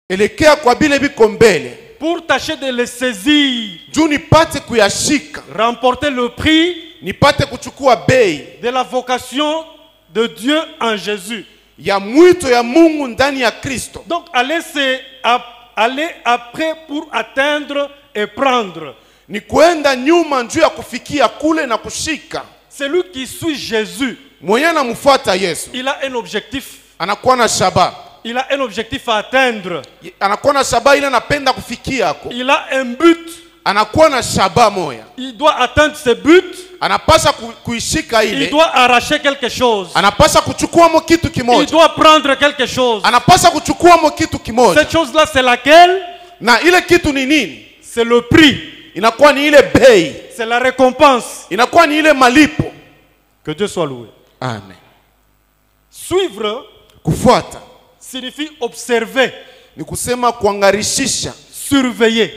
Elekea kwa bile biko mbele. Pour tâcher de les saisir. Juu nipate kuyashika. Remporter le prix. Nipate kuchukua bei. De la vocation de Dieu en Jésus. Ya mwito ya Mungu ndani ya Kristo. Donc aller après pour atteindre et prendre. Ni kuenda nyuma njuu ya kufikia kule na kushika. Celui qui suit Jésus. Mwenye anamfuata Yesu. Il a un objectif. Anakuwa na shaba. Il a un objectif à atteindre. Anakuwa na shaba ile anapenda kufikia ako. Il a un but. Anakuwa na shaba moya. Il doit atteindre ce but. Anapasha kuishika ile. Il doit arracher quelque chose. Anapasha kuchukua mo kitu kimoja. Il doit prendre quelque chose. Anapasha kuchukua mo kitu kimoja. Cette chose là c'est laquelle? Na ile kitu ni nini? C'est le prix. Inakuwa ni ile bei. C'est la récompense. Inakuwa ni ile malipo. Que Dieu soit loué. Amen. Suivre kufuata signifie observer. Ni kusema kuangarishisha. Surveiller.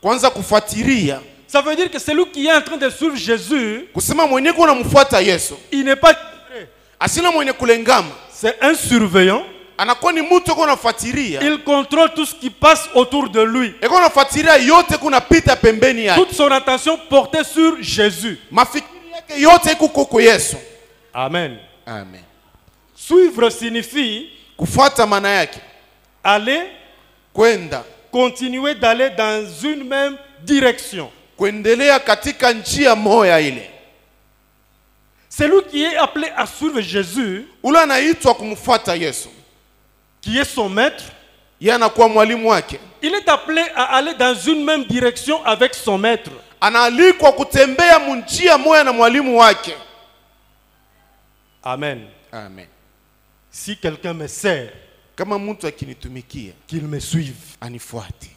Kwanza kufuatilia. Ça veut dire que celui qui est en train de suivre Jésus, kusema mwenye kuna mfuata Yesu, il n'est pas asina mwenye kulengama. C'est un surveillant. Anakuwa ni mtu kuna fuatilia. Il contrôle tout ce qui passe autour de lui. Eko nafuatilia yote kuna pita pembeni yake. Toute son attention portée sur Jésus. Mafikiri yake yote iko kwa Yesu. Amen. Amen. Suivre signifie kufuata maana yake aller, kwenda, continuer d'aller dans une même direction. Kuendelea katika njia moja ile. Celui qui est appelé à suivre Jésus, ule anaitwa kumfuata Yesu, qui est son maître, yeye anakuwa mwalimu wake. Il est appelé à aller dans une même direction avec son maître. Anaalikwa kutembea njia moja na mwalimu wake. Amen. Amen. Si quelqu'un me sert, kama mtu akinitumikia, qu'il me suive, anifuate.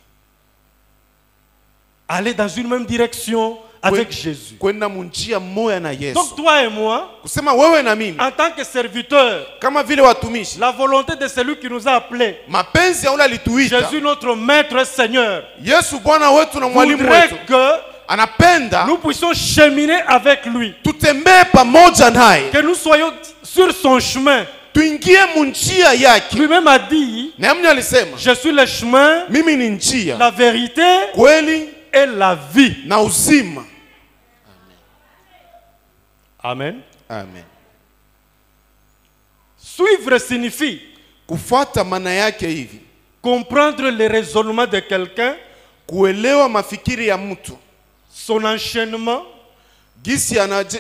Aller dans une même direction avec Jésus. Kwenda njia moja na Yesu. Donc toi et moi, kusema wewe na mimi, en tant que serviteurs, kama vile watumishi, la volonté de celui qui nous a appelés, mapenzi ya ule alituita, Jésus notre maître et Seigneur, Yesu Bwana wetu na mwalimu wetu, que anapenda nous puissions cheminer avec lui, tutembee pamoja naye, que nous soyons sur son chemin. Tuingie njia yake. Lui-même a dit, je suis le chemin, mimi ni njia, la vérité, kweli et la vie. Na uzima. Amen. Amen. Suivre signifie kufuata maana yake hivi, comprendre les raisonnements de quelqu'un, kuelewa mafikiri ya mtu, son enchaînement, gisi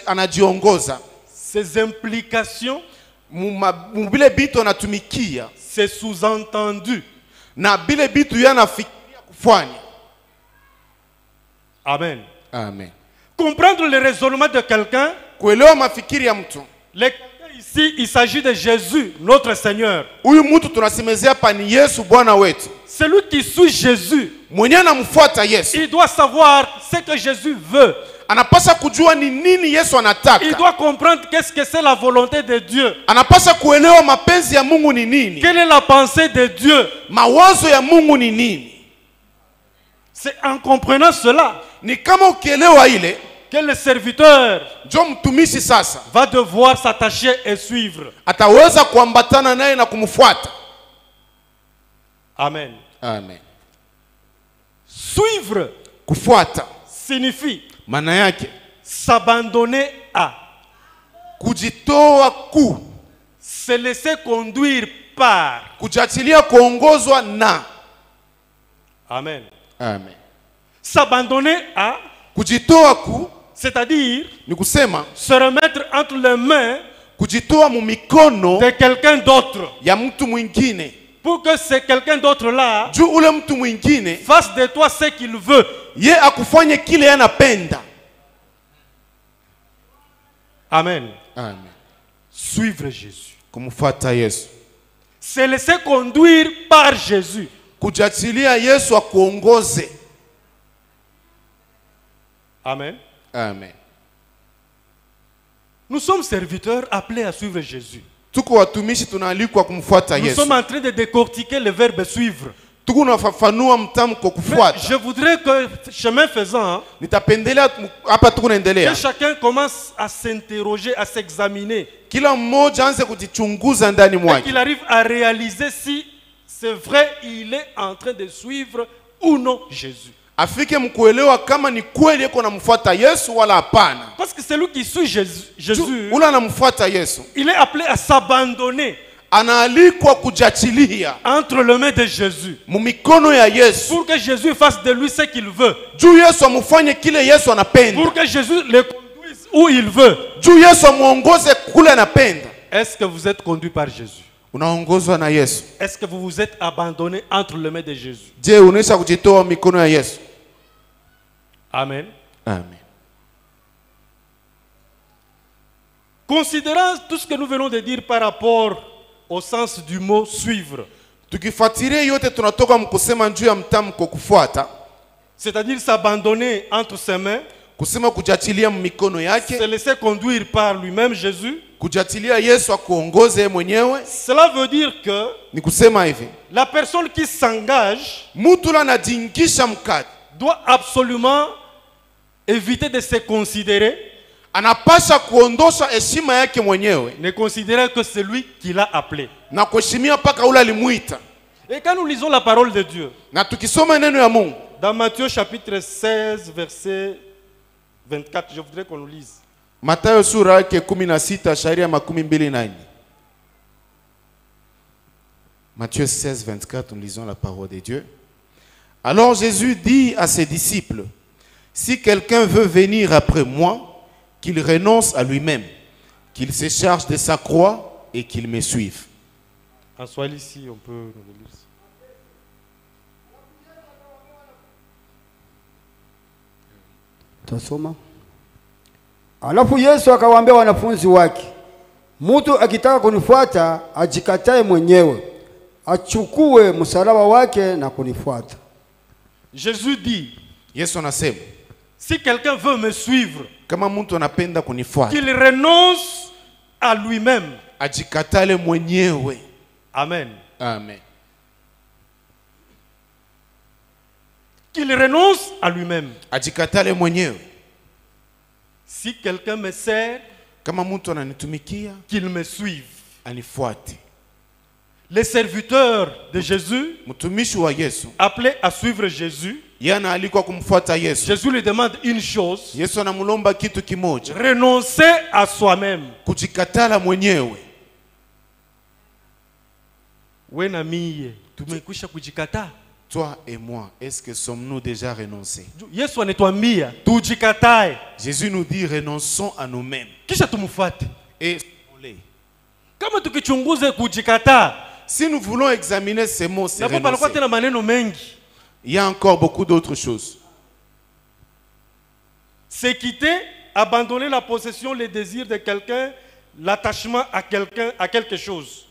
anajiongoza, ses implications, mubile bitu anatumikia, ses sous-entendus, na bile bitu yanafikiria kufanya. Amen. Amen. Comprendre les raisonnements de quelqu'un, kuelewa mafikiri ya mtu. Ici, il s'agit de Jésus, notre Seigneur. Huyu mtu tunasemezea hapa ni Yesu Bwana wetu. Celui qui suit Jésus, mwenye anamfuata Yesu, il doit savoir ce que Jésus veut. Anapasa kujua ni nini Yesu anataka. Il doit comprendre qu'est-ce que c'est la volonté de Dieu. Anapasa kuelewa mapenzi ya Mungu ni nini. Quelle est la pensée de Dieu? Mawazo ya Mungu ni nini. C'est en comprenant cela, ni kama ukielewa ile, que le serviteur ndio mtumishi sasa va devoir s'attacher et suivre. Ataweza kuambatana naye na kumfuata. Amen. Amen. Suivre, kufuata, signifie maana yake s'abandonner à, kujitoa ku, se laisser conduire par, kujiachilia kuongozwa na. Amen. Amen. S'abandonner à, kujitoa ku, c'est-à-dire ni kusema se remettre entre les mains, kujitoa mumikono de quelqu'un d'autre, ya mtu mwingine, pour que ce quelqu'un d'autre là juu ule mtu mwingine fasse de toi ce qu'il veut. Ye akufanye kile anapenda. Amen. Amen. Suivre Jésus, kumfuata Yesu, se laisser conduire par Jésus, kujiachilia Yesu akuongoze. Amen. Amen. Nous sommes serviteurs appelés à suivre Jésus. Tuko watumishi tunaalikwa kumfuata Nous Yesu. sommes en train de décortiquer le verbe suivre. Tuko nafafanua mtamko kufuata. Je voudrais que, chemin faisant, nitapendelea hapa tuko naendelea, que chacun commence à s'interroger, à s'examiner, kila mmoja aanze kujichunguza ndani et mwake, qu'il arrive à réaliser si c'est vrai, il est en train de suivre ou non Jésus. Afike mkuelewa kama ni kweli yeko namfuata Yesu wala hapana. Parce que celui qui suit Jésus, Ula namfuata Yesu, il est appelé à s'abandonner anaalikwa kujachilia entre les mains de Jésus mumikono ya Yesu, pour que Jésus fasse de lui ce qu'il veut, juu Yesu amufanye kile Yesu anapenda, pour que Jésus le conduise où il veut. juu Yesu amuongoze kule anapenda. Est-ce que vous êtes conduit par Jésus? Unaongozwa na Yesu? Est-ce que vous vous êtes abandonné entre les mains de Jésus? Je, unaisha kujitoa mikono ya Yesu? Amen. Amen. Considérant tout ce que nous venons de dire par rapport au sens du mot suivre, Tukifuatilia yote tunatoka mkusema juu ya mtamko kufuata, c'est-à-dire s'abandonner entre ses mains, kusema kujachilia mikono se yake, laisser conduire par lui-même Jésus, kujachilia Yesu akuongoze yeye mwenyewe, cela veut dire que ni kusema hivi, la personne qui s'engage mtu la anajingisha mkati, doit absolument éviter de se considérer, anapasha kuondosha heshima yake mwenyewe ne considérer que celui qui l'a appelé. na kuheshimia mpaka ule alimuita. Et quand nous lisons la parole de Dieu, Na tukisoma neno ya Mungu dans Matthieu chapitre 16, verset 24, je voudrais qu'on nous lise. Mathayo sura yake 16 shairi 24. Matthieu 16, 24, nous lisons la parole de Dieu. Alors Jésus dit à ses disciples, si quelqu'un veut venir après moi, qu'il renonce à lui-même, qu'il se charge de sa croix et qu'il me suive. En Swahili ici, on peut nous le lire. Tasoma. Alafu Yesu akawaambia wanafunzi wake, mtu akitaka kunifuata ajikatae mwenyewe, achukue msalaba wake na kunifuata. Jésus dit, Yesu anasema, si quelqu'un veut me suivre, kama mtu anapenda kunifuata, qu'il renonce à lui-même. ajikatale mwenyewe. Amen. Amen. Qu'il renonce à lui-même. Ajikatale mwenyewe. Si quelqu'un me sert, Kama mtu ananitumikia, qu'il me suive. anifuate. Les serviteurs de Jésus, Mtumishi wa Yesu, appelés à suivre Jésus, yeye anaalikwa kumfuata Yesu. Jésus lui demande une chose, Yesu anamulomba kitu kimoja, renoncer à soi-même. kujikatala mwenyewe. We na mie, tumekwisha kujikata. Toi et moi, est-ce que sommes-nous déjà renoncés? Yesu anatuambia tujikatae, Jésus nous dit renonçons à nous-mêmes. kisha tumfuate. Et Kama tukichunguze kujikata, si nous voulons examiner ces mots, c'est napo panakuwa renoncer. tena maneno mengi. Il y a encore beaucoup d'autres choses. C'est quitter, abandonner la possession, les désirs de quelqu'un, l'attachement à quelqu'un, à quelque chose.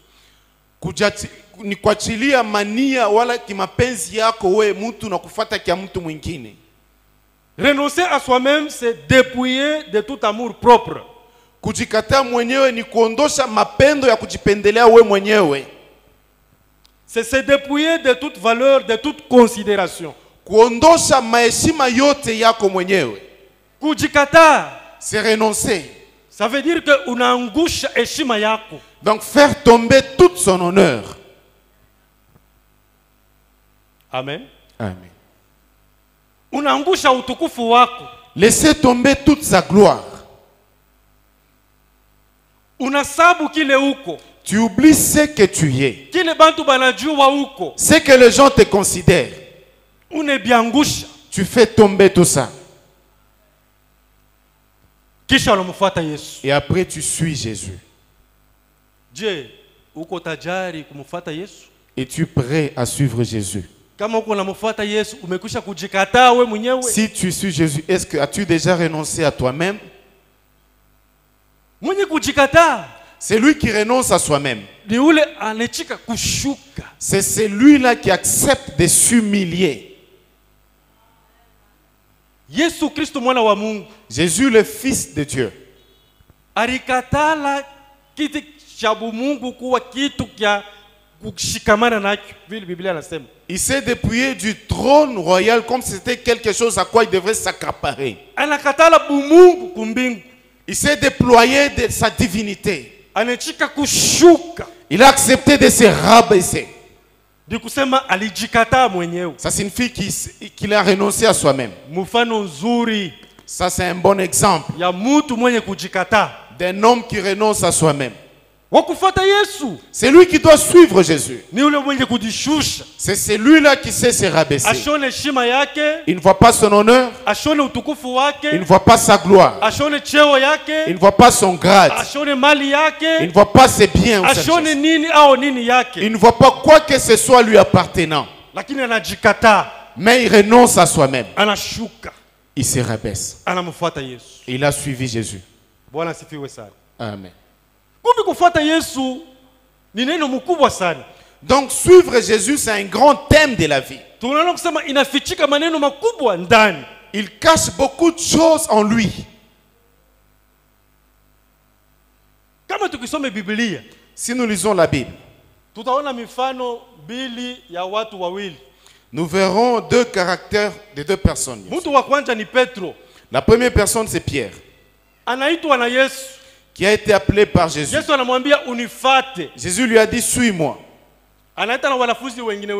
Ni kuachilia mania wala kimapenzi yako we mtu na kufuata kia mtu mwingine. Renoncer à soi-même, c'est dépouiller de tout amour propre. Kujikataa mwenyewe ni kuondosha mapendo ya kujipendelea we mwenyewe. C'est se dépouiller de toute valeur, de toute considération. Kuondosha maheshima yote yako mwenyewe. Kujikata, C'est renoncer. ça veut dire que unaangusha heshima yako. Donc faire tomber tout son honneur. Amen. Amen. Unaangusha utukufu wako. Laisser tomber toute sa gloire. Unasabu kile uko. Tu oublies ce que tu es. Kile bantu banajua uko. Ce que les gens te considèrent. Unebiangusha. Tu fais tomber tout ça. Kisha unamfuata Yesu. Et après tu suis Jésus. Je, uko tajari kumfuata Yesu? Es-tu prêt à suivre Jésus? Kama uko unamfuata Yesu, umekwisha kujikataa wewe mwenyewe? Si tu suis Jésus, est-ce que as-tu déjà renoncé à toi-même? Mwenye kujikataa C'est lui qui renonce à soi-même. ni ule anechika kushuka. C'est celui-là qui accepte de s'humilier. Yesu Kristo mwana wa Mungu Jésus, le Fils de Dieu, alikatala kiti cha Mungu kuwa kitu kya kushikamana nacho, vile Biblia inasema. il s'est dépouillé du trône royal comme si c'était quelque chose à quoi il devrait s'accaparer. Anakatala bumungu kumbingu. Il s'est déployé de sa divinité. Anechika kushuka. Il a accepté de se rabaisser. Ndi kusema alijikataa mwenyewe. Ça signifie qu'il a renoncé à soi-même. Mfano nzuri Ça, c'est un bon exemple ya mtu mwenye kujikataa, d'un homme qui renonce à soi-même. wakufuata Yesu C'est lui qui doit suivre Jésus. ni ule mwenye kujishusha, C'est celui-là qui sait se rabaisser. ashone heshima yake, Il ne voit pas son honneur, ashone utukufu il wake, ne voit pas sa gloire, ashone cheo il yake, ne voit pas son grade, ashone mali il yake, ne voit pas ses biens ou sa ashone richesse. nini au nini yake, Il ne voit pas quoi que ce soit lui appartenant. lakini anajikataa, Mais il renonce à soi-même. anashuka, Il se rabaisse. anamfuata Yesu. Il a suivi Jésus. Bwana asifiwe sana. Amen. Kumbe kufuata Yesu ni neno mkubwa sana. Donc suivre Jésus, c'est un grand thème de la vie. Tunaona kusema inafichika maneno makubwa ndani. Il cache beaucoup de choses en lui. Kama tukisome Biblia, Si nous lisons la Bible, tutaona mifano mbili ya watu wawili. nous verrons deux caractères de deux personnes. Mtu wa kwanza ni Petro. La première personne, c'est Pierre, Anaitwa na Yesu. qui a été appelé par Jésus. Yesu anamwambia unifate. Jésus lui a dit, suis-moi. Anaita na wanafunzi wengine,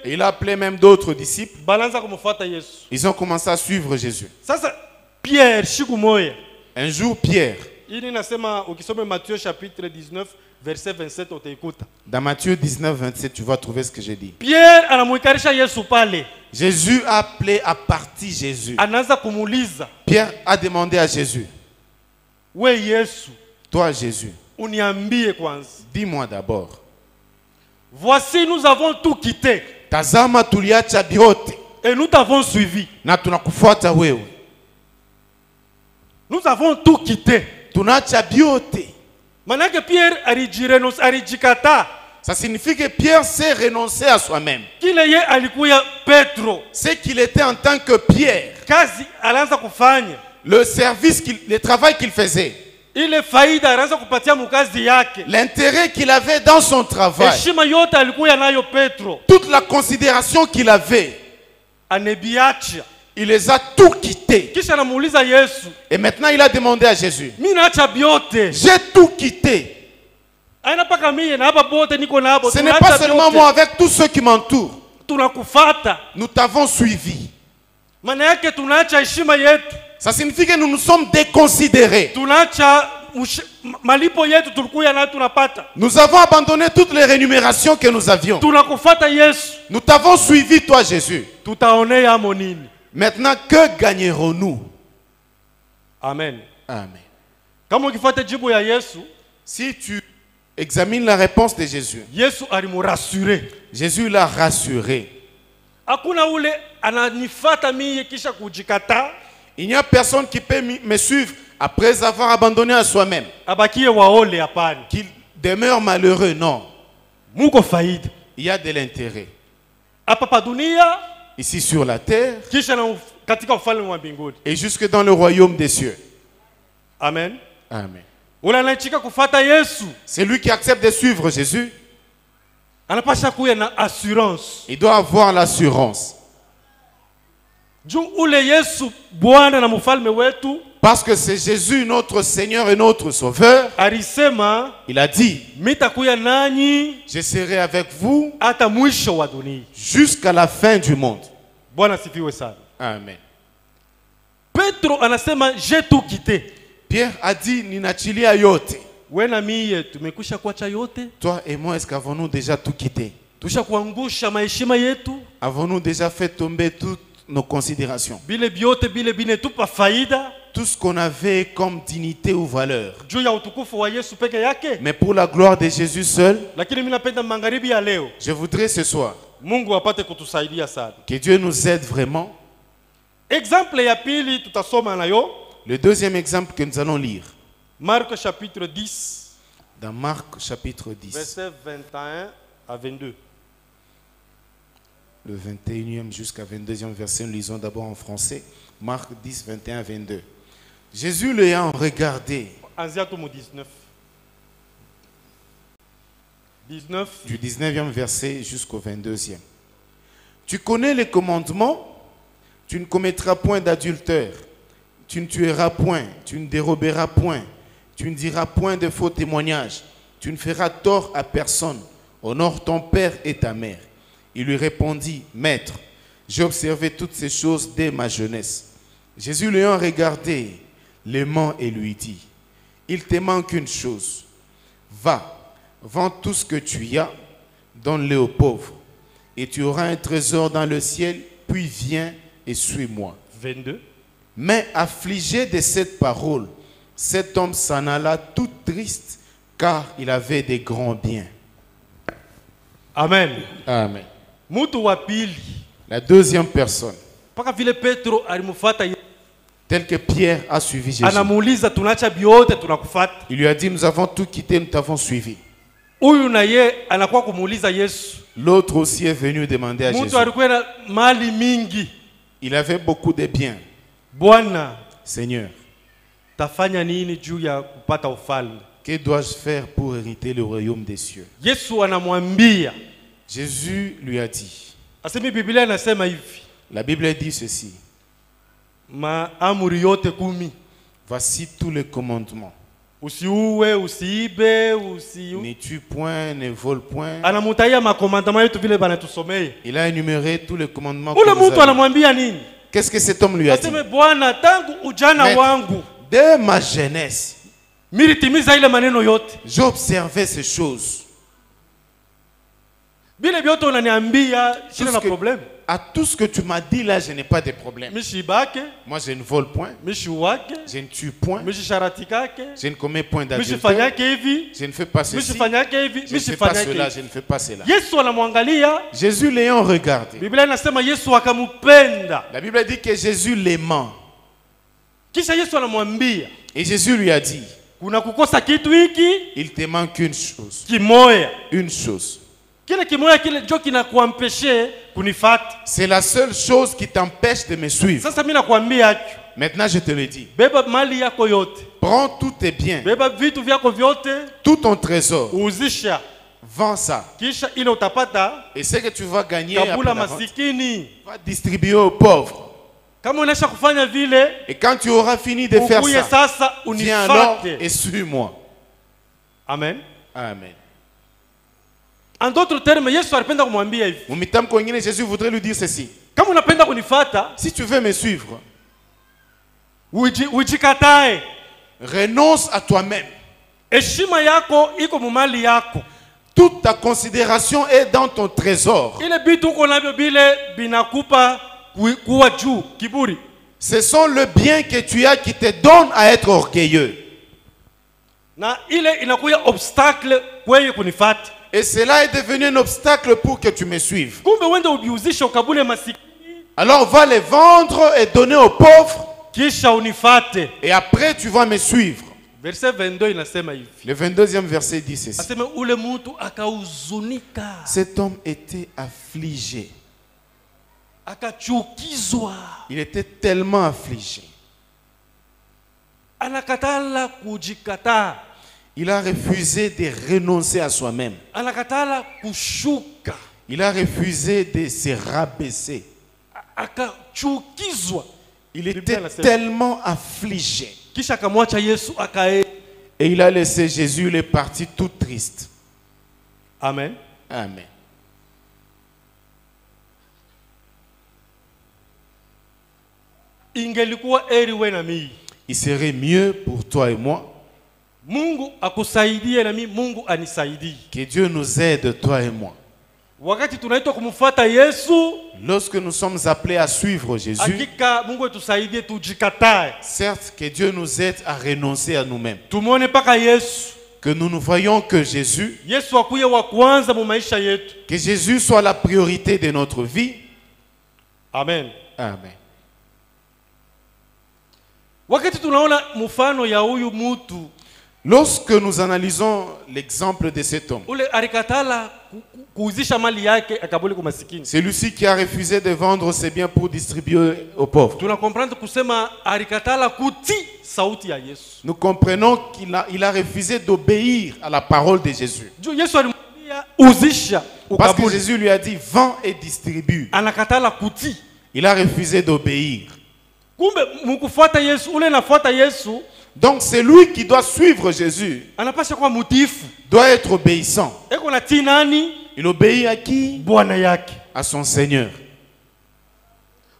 Et il a appelé même d'autres disciples. banaanza kumfuata Yesu. Ils ont commencé à suivre Jésus. Sasa Pierre siku moja. Un jour, Pierre, Hili nasema ukisome Matthieu chapitre 19 verset 27 utaikuta. dans Matthieu 19, 27, tu vas trouver ce que j'ai dit. Pierre anamwikarisha Yesu pale. Jésus a appelé à partir Jésus. Anaanza kumuuliza, Pierre a demandé à Jésus, we Yesu, toi Jésus, uniambie kwanza. dis-moi d'abord, Voici nous avons tout quitté tazama tuliacha vyote et nous t'avons suivi. na tunakufuata wewe. Nous avons tout quitté. Tunaacha vyote. Manake Pierre alijikataa. Ça signifie que Pierre s'est renoncé à soi-même. Kile ye alikuya Petro. C'est qu'il était en tant que Pierre. Kazi alianza kufanya. Le service, le travail qu'il faisait, Ile faida alianza kupatia mukazi yake. l'intérêt qu'il avait dans son travail, Heshima yote alikuya nayo Petro. toute la considération qu'il avait, Anebiacha. il les a tout quittés. Kisha namuuliza Yesu, Et maintenant, il a demandé à Jésus, mimi naacha byote. j'ai tout quitté. Aina paka mimi na hapa bote niko na hapo. Ce n'est pas seulement moi, avec tous ceux qui m'entourent. Tunakufata. Nous t'avons suivi. Maana yake tunaacha heshima yetu. Ça signifie que nous nous sommes déconsidérés. Tunaacha malipo yetu tulikuya na tunapata. Nous avons abandonné toutes les rémunérations que nous avions. Tunakufata Yesu. Nous t'avons suivi, toi Jésus. Tutaonea amo nini? Maintenant, que gagnerons-nous? Amen. Amen. Kama ukifuata jibu ya Yesu, Si tu examines la réponse de Jésus, Yesu alimurasure. Jésus l'a rassuré. Hakuna ule ananifata mimi kisha kujikata, Il n'y a personne qui peut me suivre après avoir abandonné à soi-même. abakie waole hapana. Qu'il demeure malheureux, non. Muko faida. Il y a de l'intérêt. Hapa pa dunia Ici sur la terre kisha na katika ufalme wa mbinguni. et jusque dans le royaume des cieux. Amen. Amen. Ule anachika kufata Yesu, C'est lui qui accepte de suivre Jésus. anapasha kuya na assurance. Il doit avoir l'assurance. Juu ule Yesu Bwana na mfalme wetu Parce que c'est Jésus, notre Seigneur et notre Sauveur. alisema Il a dit, mitakuya nanyi je serai avec vous hata mwisho wa dunia. jusqu'à la fin du monde. Bwana sifiwe sana. Amen. Petro anasema j'ai tout quitté. Pierre a dit, ninaachilia yote. Wewe na mimi tumekwisha kuacha yote. Toi et moi, est-ce qu'avons-nous déjà tout quitté? Tusha kuangusha maheshima yetu. Avons-nous déjà fait tomber toutes nos considérations? Bile biote bile binetupa faida. Tout ce qu'on avait comme dignité ou valeur. Juu ya utukufu wa Yesu peke yake. Mais pour la gloire de Jésus seul, Lakini mimi napenda magharibi ya leo. je voudrais ce soir Mungu apate kutusaidia sana. que Dieu nous aide vraiment. Exemple ya pili tutasoma nayo. Le deuxième exemple que nous allons lire, Marc chapitre 10 dans Marc chapitre 10, verset 21 à 22. le 21e jusqu'à 22e verset, nous lisons d'abord en français. Marc 10, 21 à 22. Jésus l'ayant regardé, Anzia tu mu 19. 19. du 19e verset jusqu'au 22e. Tu connais les commandements, tu ne commettras point d'adultère, tu ne tueras point, tu ne déroberas point, tu ne diras point de faux témoignages, tu ne feras tort à personne, honore ton père et ta mère. Il lui répondit, Maître, j'ai observé toutes ces choses dès ma jeunesse. Jésus l'ayant regardé, l'aimant et lui dit, il te manque une chose. Va, vends tout ce que tu as, donne-le aux pauvres, et tu auras un trésor dans le ciel, puis viens et suis-moi. 22. Mais affligé de cette parole, cet homme s'en alla tout triste, car il avait des grands biens. Amen. Amen. Mtu wa pili. La deuxième personne, Paka vile Petro alimfuata Yesu. tel que Pierre a suivi Jésus. Anamuuliza tunaacha biote tunakufuata. Il lui a dit, nous avons tout quitté, nous t'avons suivi. Huyu na ye anakuwa kumuuliza Yesu. L'autre aussi est venu demander à Jésus. Mtu alikuwa na mali mingi. Il avait beaucoup de biens. Bwana, Seigneur, tafanya nini juu ya kupata ufalme? que dois-je faire pour hériter le royaume des cieux? Yesu anamwambia. Jésus lui a dit, Asemi Biblia inasema hivi. la Bible dit ceci, Maamuri yote 10. voici tous les commandements. Usiuwe, usiibe, Ne tue point, ne vole point. Anamutaia makomandama yetu vile banatusomea. Il a énuméré tous les commandements. Ule mtu anamwambia nini? Qu'est-ce que cet homme lui a dit? Aseme Bwana, tangu ujana Maître, wangu dès ma jeunesse, militimiza ile maneno yote. j'observais ces choses. Bile biote unaniambia sina na problème. À tout ce que tu m'as dit là, je n'ai pas de problème. Mishibake, Moi, je ne vole point, mishiwake, je ne tue point, mishisharatikake, je ne commets point d'adultère, mishifanyake hivi, je ne fais pas ceci, mishifanyake hivi, je ne fais pas mishifanyake cela, hivi. je ne fais pas cela. Yesu anamwangalia. Jésus l'ayant regardé, Biblia inasema Yesu akamupenda. la Bible dit que Jésus l'aimant. Kisha Yesu anamwambia, Et Jésus lui a dit, kuna kukosa kitu hiki il te manque une chose. kimoya. Une chose. Kile kimoya kile ndio kinakuampeshe kunifata. C'est la seule chose qui t'empêche de me suivre. Sasa mimi nakwambia acho. Maintenant, je te le dis. Beba mali yako yote. Prends tous tes biens, Beba vitu vyako vyote, tout ton trésor, uzisha. vends ça. Kisha ile utapata Et ce que tu vas gagner, kabula après la vente, masikini. va distribuer aux pauvres. Kama unaisha kufanya vile, Et quand tu auras fini de faire ukuye ça, sasa viens alors unifate. et suis-moi. Amen. Amen. En d'autres termes, Yesu alipenda kumwambia hivi. Mumitamko wengine, Jésus voudrait lui dire ceci. Kama unapenda kunifata, Si tu veux me suivre, ujikatae. renonce à toi-même. Heshima yako iko mumali yako. Toute ta considération est dans ton trésor. Ile bitu uko navyo bile binakupa kuwa juu, kiburi. Ce sont le bien que tu as qui te donne à être orgueilleux. Na ile inakuya obstacle kweye kunifata. Et cela est devenu un obstacle pour que tu me suives. Kumbe wende ubiuzisha ukabule masikini. Alors va les vendre et donner aux pauvres. Kisha unifate. Et après tu vas me suivre. Verset 22 inasema hivi. Le 22e verset dit ceci. Aseme ule mtu akahuzunika. Cet homme était affligé. Akachukizwa. Il était tellement affligé. Anakatala kujikataa. Il a refusé de renoncer à soi-même. Anakatala kushuka. Il a refusé de se rabaisser. Akachukizwa. Il était tellement affligé. Kisha akamwacha Yesu akae. Et il a laissé Jésus, il est parti tout triste. Amen. Amen. Ingelikuwa eri wewe na mimi. Il serait mieux pour toi et moi Mungu akusaidie na mimi Mungu anisaidie. que Dieu nous aide, toi et moi. Wakati tunaitwa kumfuata Yesu, Lorsque nous sommes appelés à suivre Jésus, hakika Mungu atusaidie tujikatae. certes que Dieu nous aide à renoncer à nous-mêmes. Tumuone paka Yesu. Que nous nous voyons que Jésus, Yesu akuye wa kwanza mu maisha yetu. que Jésus soit la priorité de notre vie. Amen. Amen. Wakati tunaona mfano ya huyu mtu, Lorsque nous analysons l'exemple de cet homme, ule alikatala kuuzisha mali yake akabuli kwa masikini. celui-ci qui a refusé de vendre ses biens pour distribuer aux pauvres, Tuna comprendre kusema alikatala kuti sauti ya Yesu. nous comprenons qu'il a refusé d'obéir à la parole de Jésus. Juu Yesu alimwambia uzisha Parce que ukabuli. Jésus lui a dit, vends et distribue. Anakatala kuti. Il a refusé d'obéir. Kumbe mkufuata Yesu, ule nafuata Yesu, Donc c'est lui qui doit suivre Jésus, anapasha kuwa mutifu. doit être obéissant. Eko na tii nani? Il obéit à qui? Bwana yake. à son Seigneur.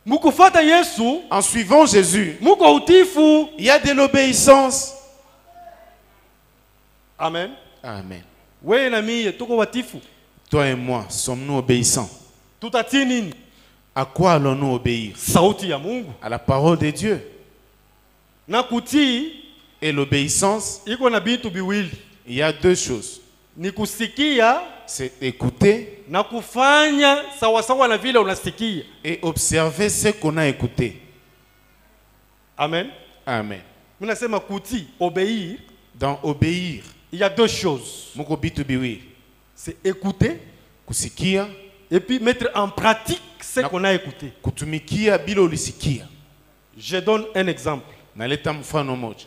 Mukufata Yesu, En suivant Jésus, muko utifu. il y a de l'obéissance. Amen. Amen. Wewe na mie tuko watifu. Toi et moi, sommes-nous obéissants? Tutatii nini? À quoi allons-nous obéir? Sauti ya Mungu. À la parole de Dieu. Na kutii Et l'obéissance, iko na bitu biwili. il y a deux choses. Ni kusikia C'est écouter na kufanya sawa sawa na vile unasikia. et observer ce qu'on a écouté. Amen. Amen. Mimi nasema kutii, obéir, Dans obéir, il y a deux choses. muko bitu biwili. C'est écouter Kusikia, et puis mettre en pratique ce qu'on a écouté. kutumikia bila ulisikia. Je donne un exemple. Naleta mfano moja.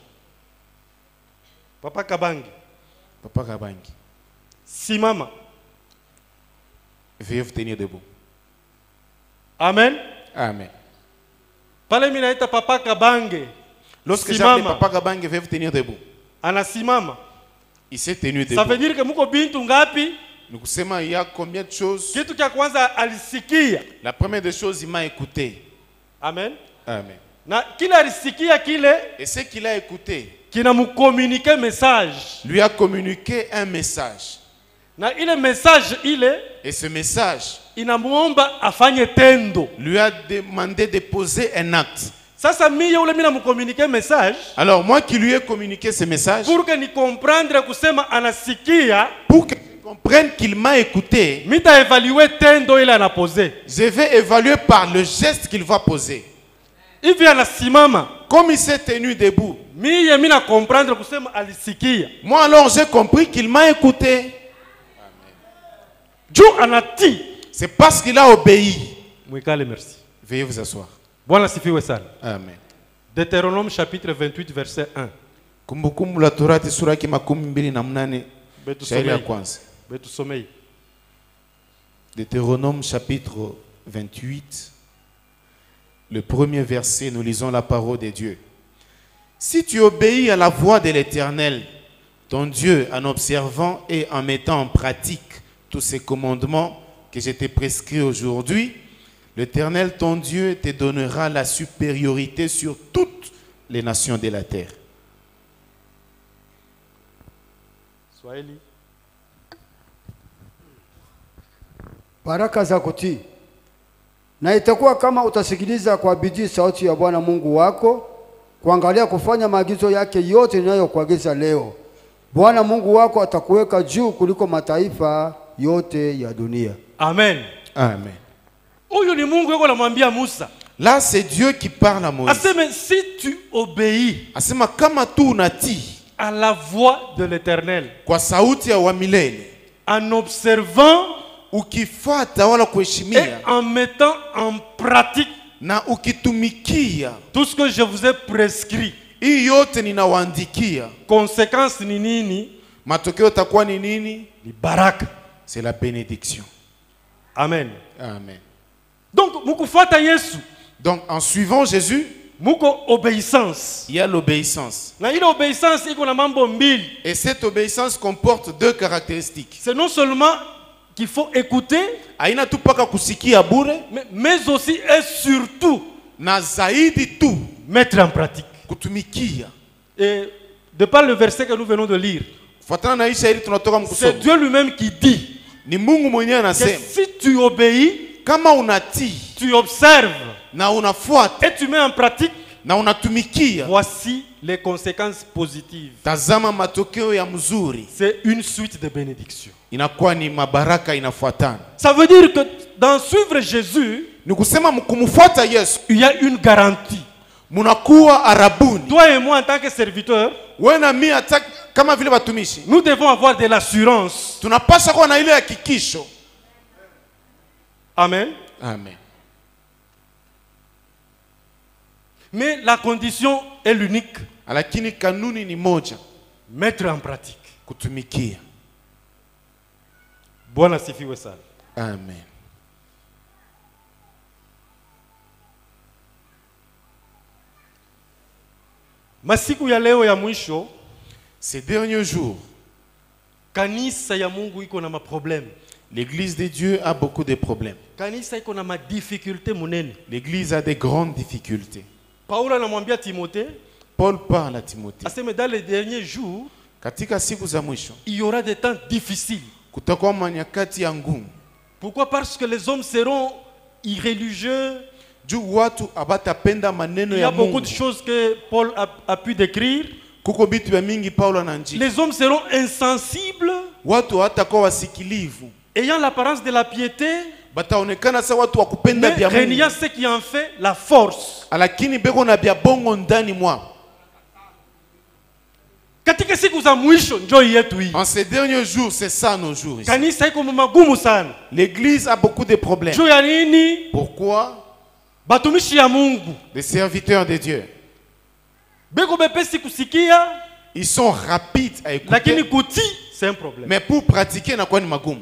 Papa Kabangi, Papa Kabangi, simama. veuillez vous tenir debout. Amen. Amen. Pale mimi naita Papa Kabange. Lorsque j'appelle Simama. Papa Kabangi, veuillez vous tenir debout. Anasimama. Il s'est tenu Ça veut debout. dire que muko bintu ngapi? Nous kusema, il y a combien de choses? Kitu cha kwanza alisikia. La première des choses, il m'a écouté. Amen. Amen. Na kila alisikia kile Et ce qu'il a écouté kinamucommuniquer message. lui a communiqué un message. Na ile message ile Et ce message inamuomba afanye tendo. lui a demandé de poser un acte. Sasa mimi ule mimi namucommuniquer message Alors moi qui lui ai communiqué ce message, pour que ni comprendre kusema anasikia, pour qu'il comprenne qu'il m'a écouté, mita évaluer tendo ile anapose. je vais évaluer par le geste qu'il va poser. Hivi anasimama. Comme il s'est tenu debout, Mimi na comprendre kusema alisikia. moi alors j'ai compris qu'il m'a écouté. Juu anati. C'est parce qu'il a obéi. Mwikale merci. Veuillez vous asseoir. Bwana sifiwe sana. Amen. Deutéronome chapitre 28 verset 1. Kumbukumbu la Torati sura ya 28 Betu shairi ya somei. kwanza. Betu somei. Deutéronome chapitre 28, le premier verset, nous lisons la parole de Dieu. Si tu obéis à la voix de l'Éternel, ton Dieu, en observant et en mettant en pratique tous ces commandements que je t'ai prescrits aujourd'hui, l'Éternel, ton Dieu, te donnera la supériorité sur toutes les nations de la terre. Swahili. Baraka za kutii. Na itakuwa kama utasikiliza kwa bidii sauti ya Bwana Mungu wako, kuangalia kufanya maagizo yake yote ninayokuagiza leo. Bwana Mungu wako atakuweka juu kuliko mataifa yote ya dunia. Amen. Amen. Huyu ni Mungu yuko anamwambia Musa. Là, c'est Dieu qui parle à Moïse. Aseme si tu obéis Asema kama tu unatii à la voix de l'Éternel kwa sauti ya wa milele, en observant ukifuata wala et kuheshimia en mettant en pratique na ukitumikia tout ce que je vous ai prescrit. hii yote ninawaandikia, Conséquence ni nini? matokeo takuwa ni nini? Ni baraka. C'est la bénédiction. Amen. Amen. Donc mukufuata Yesu, Donc en suivant Jésus, muko obéissance. il y a l'obéissance. Na ile obéissance iko na mambo mbili. Et cette obéissance comporte deux caractéristiques. C'est non seulement qu'il faut écouter, Haina tu paka kusikia bure, mais aussi et surtout na zaidi tu mettre en pratique. kutumikia. Et de par le verset que nous venons de lire, Fuatana na hii shairi tunatoka c'est mkusoma. Dieu lui-même qui dit Ni Mungu mwenyewe que anasema, si tu obéis, kama unatii tu observes na unafuata et tu mets en pratique, na unatumikia, voici les conséquences positives. tazama matokeo ya mzuri. C'est une suite de bénédictions. Inakuwa ni mabaraka inafuatana. Ça veut dire que dans suivre Jésus, Ni kusema kumfuata Yesu il y a une garantie. munakuwa arabuni. Toi et moi, en tant que serviteurs, Wewe na mimi hata kama vile watumishi nous devons avoir de l'assurance. tunapaswa kuwa na ile hakikisho. Amen. Amen. Mais la condition est l'unique. Lakini kanuni ni moja, Mettre en pratique. kutumikia. Bwana sifiwe sana. Amen. Masiku ya leo ya mwisho, Ces derniers jours, kanisa ya Mungu iko na maproblème. L'église de Dieu a beaucoup de problèmes. Kanisa iko na ma difficulté munene. L'église a des grandes difficultés. Paulo anamwambia Timothée, Paul parle à Timothée. aseme dans les derniers jours, Katika siku za mwisho il y aura des temps difficiles. kutakuwa manyakati ya ngumu. Pourquoi? Parce que les hommes seront irréligieux. Juu watu abatapenda maneno Il y ya a beaucoup Mungu. de choses que Paul a pu décrire. Kuko bitu ya mingi Paulo anandika. Les hommes seront insensibles, Watu hatakuwa wasikilivu. ayant l'apparence de la piété, Bataonekana sa watu wa kupenda mais bya reniant Mungu. ce qui en fait la force. Lakini beko na bya bongo ndani mwao. Katika siku za mwisho njoo yetu hii. En ces derniers jours, c'est ça nos jours ici. Kanisa iko magumu sana. L'église a beaucoup de problèmes. Juu ya nini? Pourquoi? Batumishi ya Mungu Les serviteurs de Dieu, beko bepesi kusikia, ils sont rapides à lakini écouter, kuti c'est un problème. mais pour pratiquer na kwa ni magumu.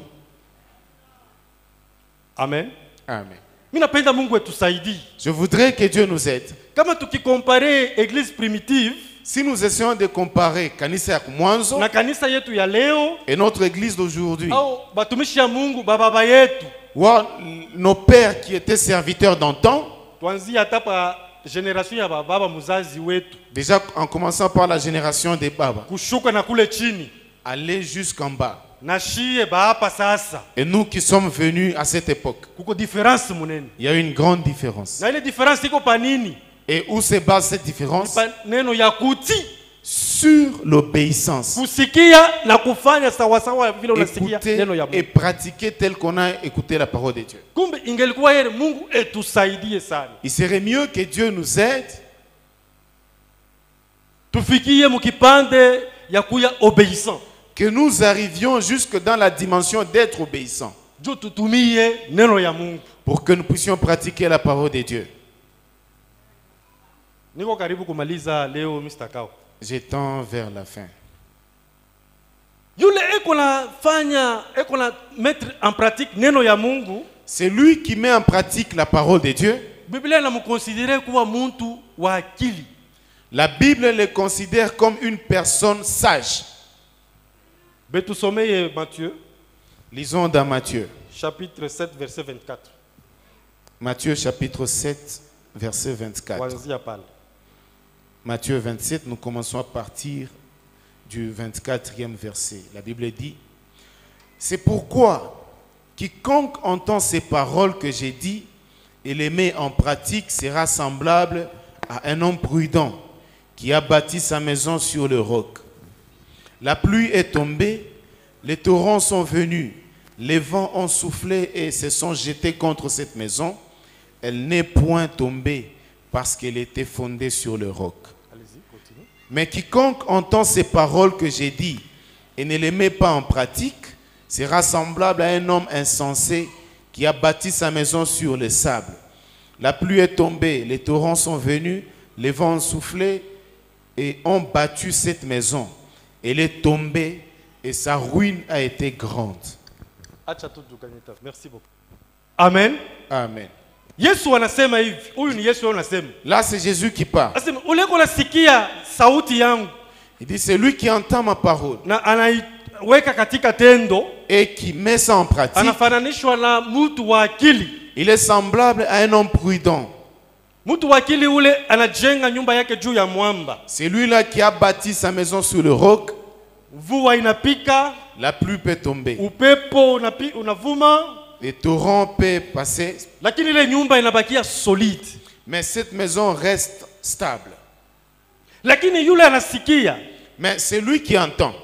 Amen. Amen. Mimi napenda Mungu etusaidie. Je voudrais que Dieu nous aide. Kama tukikompare église primitive Si nous essayons de comparer kanisa ya mwanzo na kanisa yetu ya leo et notre église d'aujourd'hui, au batumishi ya Mungu baba yetu, ou nos pères qui étaient serviteurs d'antan, tuanzie hata pa generation ya baba muzazi wetu déjà en commençant par la génération des Baba, kushuka na kule chini aller jusqu'en bas. na shie hapa sasa, Et nous qui sommes venus à cette époque, kuko difference munene. il y a une grande différence. Na ile difference iko pa nini? Et où se base cette différence? Pa neno ya kuti, Sur l'obéissance. kusikia na kufanya sawa sawa vile unasikia Écouter neno ya et Mungu. pratiquer tel qu'on a écouté la parole de Dieu. Kumbe ingelikuwa yeye Mungu etusaidie sana. Il serait mieux que Dieu nous aide Tufikie mukipande ya kuya obéissant. que nous arrivions jusque dans la dimension d'être obéissants Jo tutumie neno ya Mungu. pour que nous puissions pratiquer la parole de Dieu. Niko karibu kumaliza leo Mr. Kao. Je tends vers la fin. Yule eko na mettre en pratique neno ya Mungu, C'est lui qui met en pratique la parole de Dieu. Biblia inamconsidere kuwa muntu wa akili. La Bible le considère comme une personne sage. Betusomeye Matthieu Lisons dans Matthieu. chapitre 7 verset 24. Matthieu chapitre 7, verset 24. Kuanzia pale. Matthieu 27, nous commençons à partir du 24e verset. La Bible dit, c'est pourquoi quiconque entend ces paroles que j'ai dit et les met en pratique sera semblable à un homme prudent qui a bâti sa maison sur le roc. La pluie est tombée, les torrents sont venus, les vents ont soufflé et se sont jetés contre cette maison. Elle n'est point tombée parce qu'elle était fondée sur le roc. Allez-y, continue. Mais quiconque entend ces paroles que j'ai dites et ne les met pas en pratique sera semblable à un homme insensé qui a bâti sa maison sur le sable. La pluie est tombée, les torrents sont venus, les vents ont soufflé et ont battu cette maison. Elle est tombée et sa ruine a été grande. Acha tu tukanyita. Merci beaucoup. Amen. Amen. Yesu anasema hivi. Huyu ni Yesu anasema. Là, c'est Jésus qui parle. Asema uleko nasikia sauti yangu Il dit, c'est lui qui entend ma parole na anaiweka katika tendo, et qui met ça en pratique. anafananishwa na mtu wa akili. Il est semblable à un homme prudent. Mtu wa akili ule anajenga nyumba yake juu ya mwamba. C'est lui-là qui a bâti sa maison sur le roc. Mvua inapika, La pluie peut tomber. upepo unavuma, Les torrents peuvent passer. lakini ile nyumba inabakia solide. Mais cette maison reste stable. Lakini yule anasikia Mais c'est lui qui entend.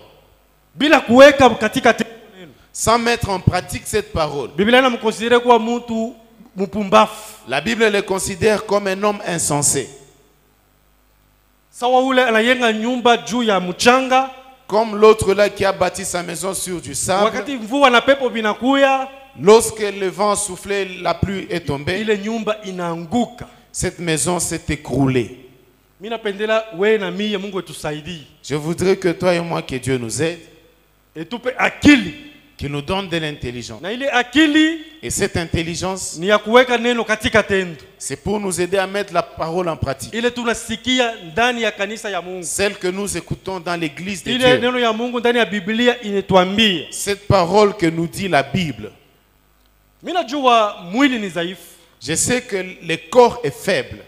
bila kuweka katika tendo neno. Sans mettre en pratique cette parole. Biblia inamkonsidere kuwa mtu mpumbafu. La Bible le considère comme un homme insensé. Sawa ule anayenga nyumba juu ya mchanga, Comme l'autre là qui a bâti sa maison sur du sable. wakati mvua na pepo vinakuya, Lorsque le vent soufflait, la pluie est tombée. ile nyumba inaanguka. Cette maison s'est écroulée. Mimi napendela wewe na mimi, Mungu etusaidie. Je voudrais que toi et moi, que Dieu nous aide. Etupe akili qui nous donne de l'intelligence. na ile akili Et cette intelligence, ni ya kuweka neno katika tendo, c'est pour nous aider à mettre la parole en pratique. ile tunasikia ndani ya kanisa ya Mungu, Celle que nous écoutons dans l'église de ile Dieu. neno ya Mungu ndani ya Biblia inatuambia. Cette parole que nous dit la Bible. Mimi najua mwili ni dhaifu. Je sais que le corps est faible.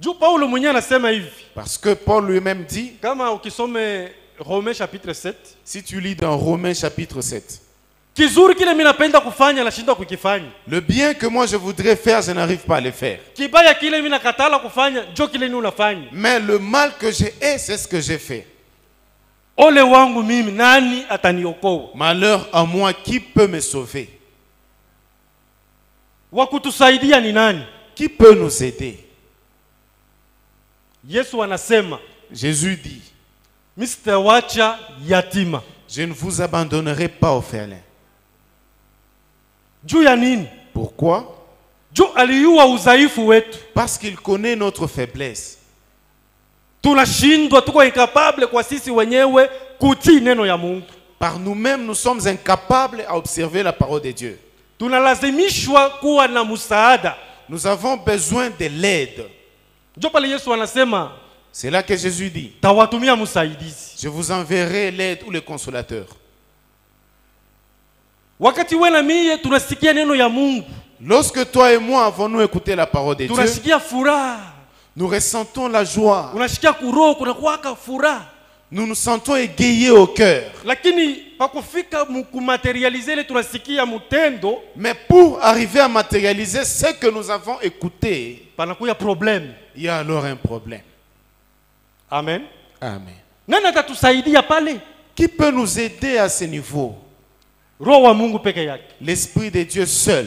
Juu Paulo mwenyewe anasema hivi, Parce que Paul lui-même dit, kama ukisome Romains chapitre 7, si tu lis dans Romains chapitre 7, kizuri kile mimi napenda kufanya nashindwa kukifanya, le bien que moi je voudrais faire, je n'arrive pas à le faire. kibaya kile mimi nakatala kufanya njo kile ni unafanya. Mais le mal que j'ai, c'est ce que j'ai fait. Ole wangu mimi, nani ataniokoa? Malheur à moi, qui peut me sauver? Wakutusaidia ni nani? Qui peut nous aider? Yesu anasema, Jésus dit, mimi sitawacha yatima. je ne vous abandonnerai pas orphelin. Juu ya nini? Pourquoi? Juu aliyua udhaifu wetu. Parce qu'il connaît notre faiblesse. Tunashindwa, tuko incapable kwa sisi wenyewe kutii neno ya Mungu. Par nous-mêmes, nous sommes incapables à observer la parole de Dieu. Tunalazimishwa kuwa na msaada. Nous avons besoin de l'aide. Ndio pale Yesu anasema, C'est là que Jésus dit, tawatumia msaidizi. je vous enverrai l'aide ou le consolateur. Wakati wewe na mimi tunasikia neno ya Mungu, Lorsque toi et moi avons-nous écouté la parole de Dieu, tunasikia furaha. nous ressentons la joie. Unasikia kuroho kuna kuwaka furaha. Nous nous sentons égayés au cœur. Lakini pakufika kumaterialize ile tunasikia mutendo, Mais pour arriver à matérialiser ce que nous avons écouté, panakuya problème. il y a alors un problème. Amen. Amen. Nani atatusaidia pale? Qui peut nous aider à ce niveau? Roho wa Mungu peke yake. L'Esprit de Dieu seul.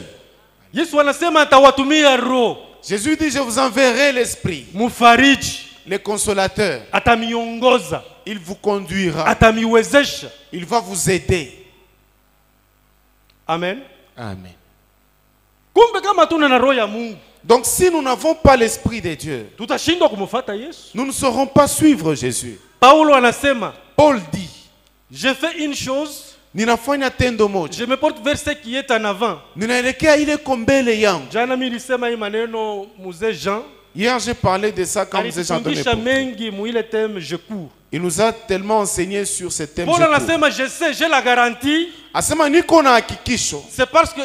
Yesu anasema atawatumia roho, Jésus dit, je vous enverrai l'Esprit, mfariji, le consolateur. atamiongoza, Il vous conduira. atamiwezesha. Il va vous aider. Amen. Amen. Kumbe kama tuna na roho ya Mungu, Donc si nous n'avons pas l'Esprit de Dieu, tutashindwa kumfuata Yesu. nous ne saurons pas suivre Jésus. Paulo anasema, Paul dit, je fais une chose, ninafanya tendo moja, je me porte vers ce qui est en avant. ninaelekea ile kombele yangu. Jana mimi nilisema hii maneno mzee Jean, Hier j'ai parlé de ça quand vous étiez alitufundisha mengi muile thème je cours. Il nous a tellement enseigné sur ce thème. Paulo anasema, je sais, j'ai la garantie, Asema niko na hakikisho. c'est parce que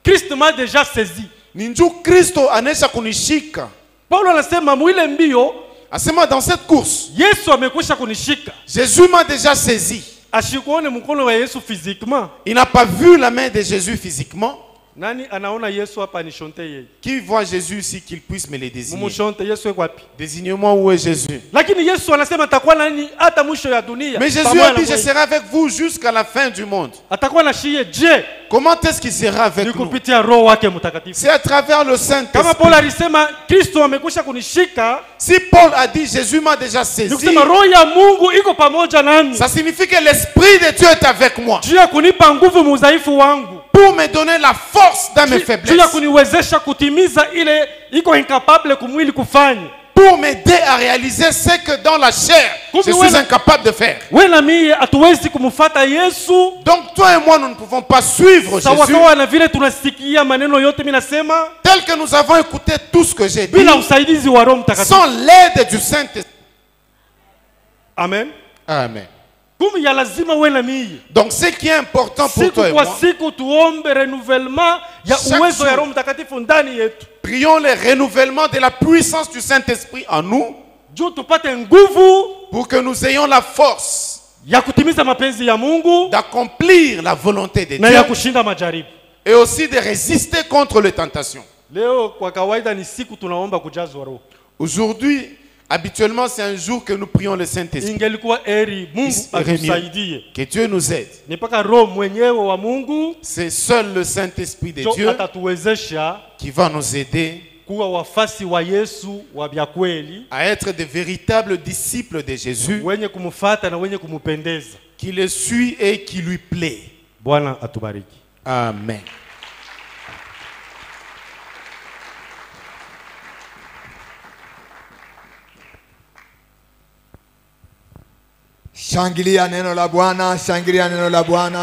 Christ m'a déjà saisi. Ninju Kristo anesha kunishika. Paulo anasema muile mbio, Asema dans cette course, Yesu amekwisha kunishika. Jésus m'a déjà saisi. Ashikuone mkono wa Yesu physiquement. Il n'a pas vu la main de Jésus physiquement. Nani anaona Yesu hapa nishonte yeye? Qui voit Jésus ici qu'il puisse me le désigner? Mumushonte Yesu yuko wapi? Désignez-moi où est Jésus. Lakini Yesu anasema atakuwa nani hata mwisho ya dunia. Mais Jésus Pamoja a na dit, je mwenye. serai avec vous jusqu'à la fin du monde. Atakuwa na shie je? Comment est-ce qu'il sera avec Ni nous? kupitia roho wake mtakatifu. C'est à travers le Kama Saint-Esprit. Paulo alisema Kristo amekwisha kunishika, Si Paul a dit, Jésus m'a déjà ni saisi, kusema roho ya Mungu iko pamoja nami. ça signifie que l'Esprit de Dieu est avec moi. Juu ya kunipa nguvu mudhaifu wangu. Pour me donner la force dans mes Juu ya faiblesses. kuniwezesha kutimiza ile iko incapable kumwili kufanya. Pour m'aider à réaliser ce que dans la chair, je suis incapable de faire. Wewe na mimi hatuwezi kumfuata Yesu. Donc toi et moi, nous ne pouvons pas suivre Jésus Sawa na vile tunasikia maneno yote mimi nasema tel que nous avons écouté tout ce que j'ai dit, bila usaidizi wa Roho Mtakatifu. sans l'aide du Saint-Esprit. Amen. Amen. Kumbe ya lazima wewe na mimi. Donc ce qui est important pour Siku toi et kwa moi, siku tuombe renouvellement ya Chaque uwezo ya jour. Roho Mtakatifu ndani yetu. prions le renouvellement de la puissance du Saint-Esprit en nous Juu tupate nguvu pour que nous ayons la force ya kutimiza mapenzi ya Mungu d'accomplir la volonté de na ya Dieu kushinda majaribu. et aussi de résister contre les tentations. Leo kwa kawaida ni siku tunaomba kujazwa Roho. Aujourd'hui, habituellement, c'est un jour que nous prions le Saint-Esprit. Ingelikuwa eri Mungu Iserait mieux atusaidie. que Dieu nous aide. Ni mpaka Roho mwenyewe wa Mungu C'est seul le Saint-Esprit de ndio Dieu atatuwezesha qui va nous aider kuwa wafasi wa Yesu wa vya kweli, à être de véritables disciples de Jésus, wenye kumfuata na wenye kumupendeza. qui le suit et qui lui plaît. Bwana atubariki. Amen. Shangilia neno la Bwana, shangilia neno la Bwana.